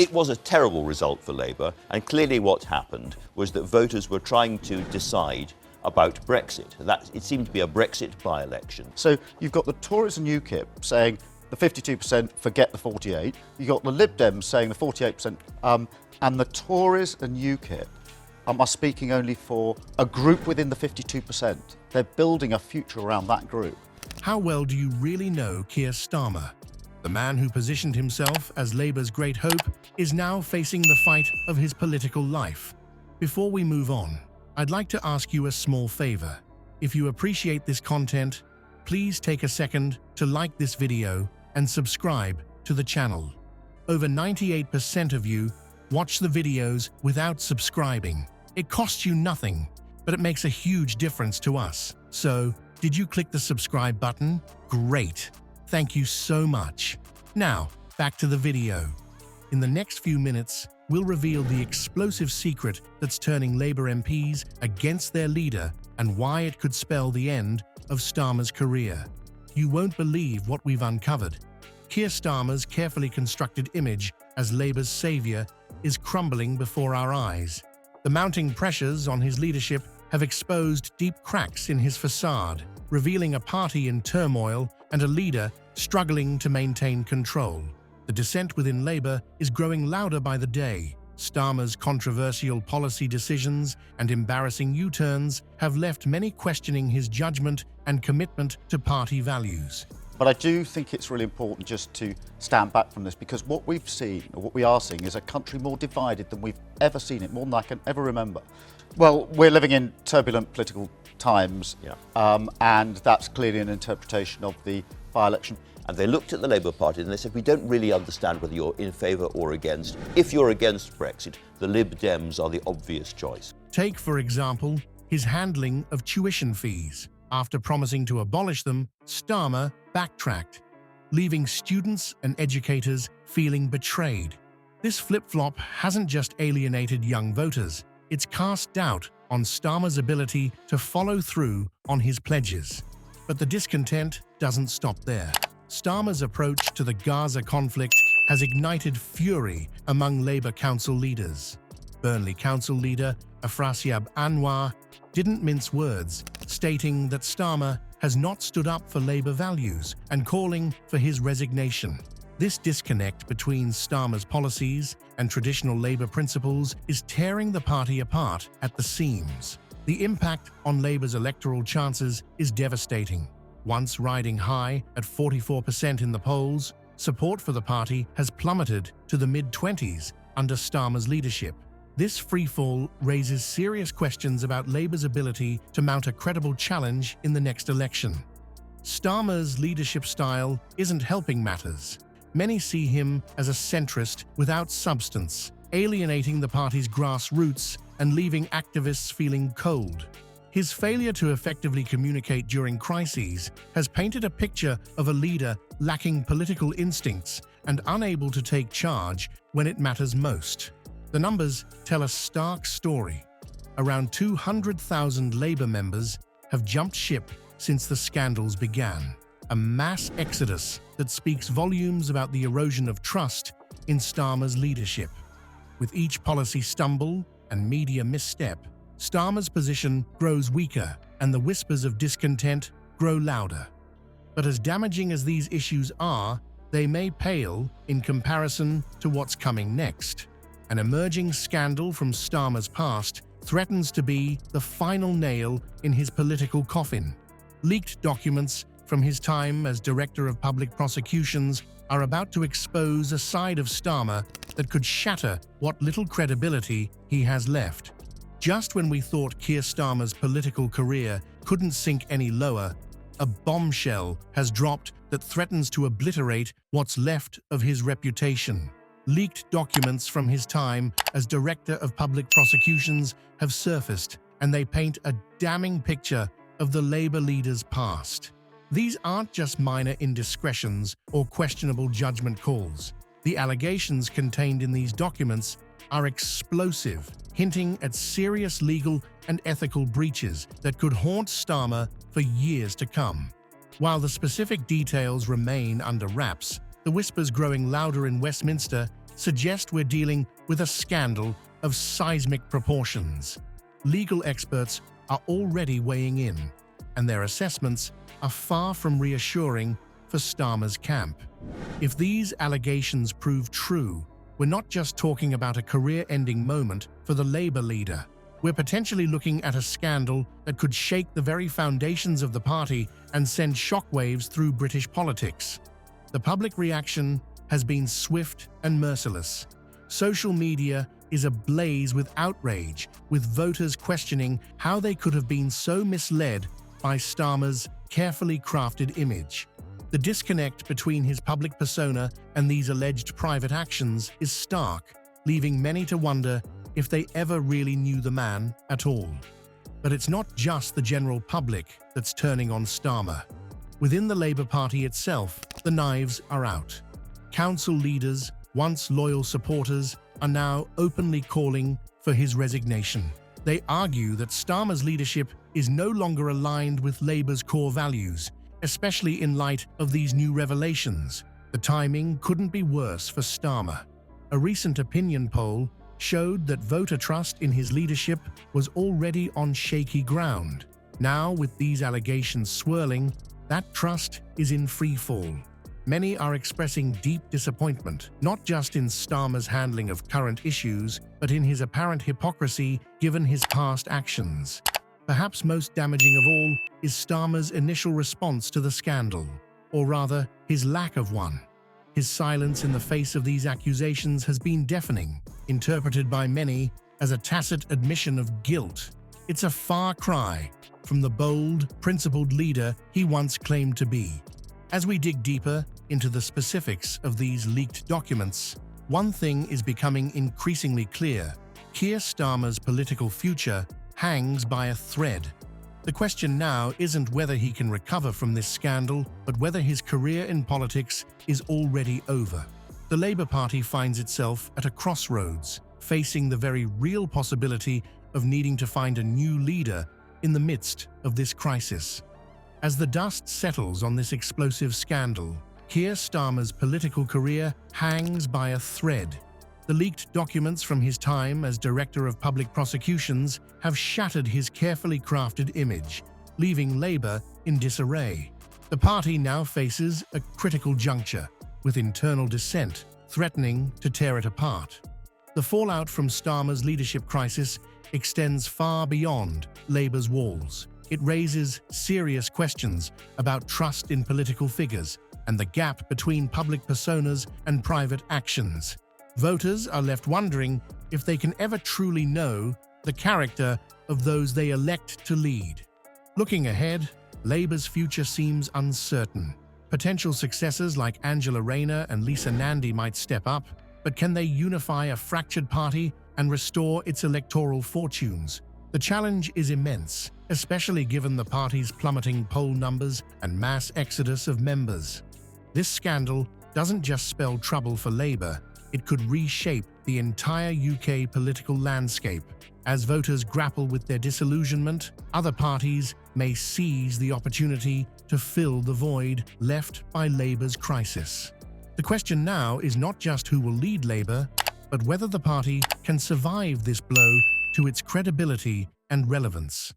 It was a terrible result for Labour, and clearly what happened was that voters were trying to decide about Brexit. It seemed to be a Brexit by-election. So you've got the Tories and UKIP saying the 52%, forget the 48. You've got the Lib Dems saying the 48%, and the Tories and UKIP are speaking only for a group within the 52%. They're building a future around that group. How well do you really know Keir Starmer? The man who positioned himself as Labour's great hope is now facing the fight of his political life. Before we move on, I'd like to ask you a small favour. If you appreciate this content, please take a second to like this video and subscribe to the channel. Over 98% of you watch the videos without subscribing. It costs you nothing, but it makes a huge difference to us. So, did you click the subscribe button? Great! Thank you so much. Now, back to the video. In the next few minutes, we'll reveal the explosive secret that's turning Labour MPs against their leader and why it could spell the end of Starmer's career. You won't believe what we've uncovered. Keir Starmer's carefully constructed image as Labour's saviour is crumbling before our eyes. The mounting pressures on his leadership have exposed deep cracks in his facade, revealing a party in turmoil and a leader struggling to maintain control. The dissent within Labour is growing louder by the day. Starmer's controversial policy decisions and embarrassing U-turns have left many questioning his judgment and commitment to party values. But I do think it's really important just to stand back from this, because what we've seen, or what we are seeing, is a country more divided than we've ever seen it, more than I can ever remember. Well, we're living in turbulent political times, and that's clearly an interpretation of the by-election. And they looked at the Labour Party and they said, we don't really understand whether you're in favour or against. If you're against Brexit, the Lib Dems are the obvious choice. Take, for example, his handling of tuition fees. After promising to abolish them, Starmer backtracked, leaving students and educators feeling betrayed. This flip-flop hasn't just alienated young voters, it's cast doubt on Starmer's ability to follow through on his pledges. But the discontent doesn't stop there. Starmer's approach to the Gaza conflict has ignited fury among Labour council leaders. Burnley Council leader Afrasiab Anwar didn't mince words, stating that Starmer has not stood up for Labour values and calling for his resignation. This disconnect between Starmer's policies and traditional Labour principles is tearing the party apart at the seams. The impact on Labour's electoral chances is devastating. Once riding high at 44% in the polls, support for the party has plummeted to the mid-20s under Starmer's leadership. This freefall raises serious questions about Labour's ability to mount a credible challenge in the next election. Starmer's leadership style isn't helping matters. Many see him as a centrist without substance, alienating the party's grassroots and leaving activists feeling cold. His failure to effectively communicate during crises has painted a picture of a leader lacking political instincts and unable to take charge when it matters most. The numbers tell a stark story. Around 200,000 Labour members have jumped ship since the scandals began, a mass exodus that speaks volumes about the erosion of trust in Starmer's leadership. With each policy stumble and media misstep, Starmer's position grows weaker and the whispers of discontent grow louder. But as damaging as these issues are, they may pale in comparison to what's coming next. An emerging scandal from Starmer's past threatens to be the final nail in his political coffin. Leaked documents from his time as Director of Public Prosecutions are about to expose a side of Starmer that could shatter what little credibility he has left. Just when we thought Keir Starmer's political career couldn't sink any lower, a bombshell has dropped that threatens to obliterate what's left of his reputation. Leaked documents from his time as Director of Public Prosecutions have surfaced, and they paint a damning picture of the Labour leader's past. These aren't just minor indiscretions or questionable judgment calls. The allegations contained in these documents are explosive, hinting at serious legal and ethical breaches that could haunt Starmer for years to come. While the specific details remain under wraps, the whispers growing louder in Westminster suggest we're dealing with a scandal of seismic proportions. Legal experts are already weighing in, and their assessments are far from reassuring for Starmer's camp. If these allegations prove true, we're not just talking about a career-ending moment for the Labour leader. We're potentially looking at a scandal that could shake the very foundations of the party and send shockwaves through British politics. The public reaction has been swift and merciless. Social media is ablaze with outrage, with voters questioning how they could have been so misled by Starmer's carefully crafted image. The disconnect between his public persona and these alleged private actions is stark, leaving many to wonder if they ever really knew the man at all. But it's not just the general public that's turning on Starmer. Within the Labour Party itself, the knives are out. Council leaders, once loyal supporters, are now openly calling for his resignation. They argue that Starmer's leadership is no longer aligned with Labour's core values, especially in light of these new revelations. The timing couldn't be worse for Starmer. A recent opinion poll showed that voter trust in his leadership was already on shaky ground. Now, with these allegations swirling, that trust is in free fall. Many are expressing deep disappointment, not just in Starmer's handling of current issues, but in his apparent hypocrisy given his past actions. Perhaps most damaging of all is Starmer's initial response to the scandal, or rather, his lack of one. His silence in the face of these accusations has been deafening, interpreted by many as a tacit admission of guilt. It's a far cry from the bold, principled leader he once claimed to be. As we dig deeper into the specifics of these leaked documents, one thing is becoming increasingly clear. Keir Starmer's political future hangs by a thread. The question now isn't whether he can recover from this scandal, but whether his career in politics is already over. The Labour Party finds itself at a crossroads, facing the very real possibility of needing to find a new leader in the midst of this crisis. As the dust settles on this explosive scandal, Keir Starmer's political career hangs by a thread. The leaked documents from his time as Director of Public Prosecutions have shattered his carefully crafted image, leaving Labour in disarray. The party now faces a critical juncture, with internal dissent threatening to tear it apart. The fallout from Starmer's leadership crisis extends far beyond Labour's walls. It raises serious questions about trust in political figures and the gap between public personas and private actions. Voters are left wondering if they can ever truly know the character of those they elect to lead. Looking ahead, Labour's future seems uncertain. Potential successors like Angela Rayner and Lisa Nandy might step up, but can they unify a fractured party and restore its electoral fortunes? The challenge is immense, especially given the party's plummeting poll numbers and mass exodus of members. This scandal doesn't just spell trouble for Labour, it could reshape the entire UK political landscape. As voters grapple with their disillusionment, other parties may seize the opportunity to fill the void left by Labour's crisis. The question now is not just who will lead Labour, but whether the party can survive this blow to its credibility and relevance.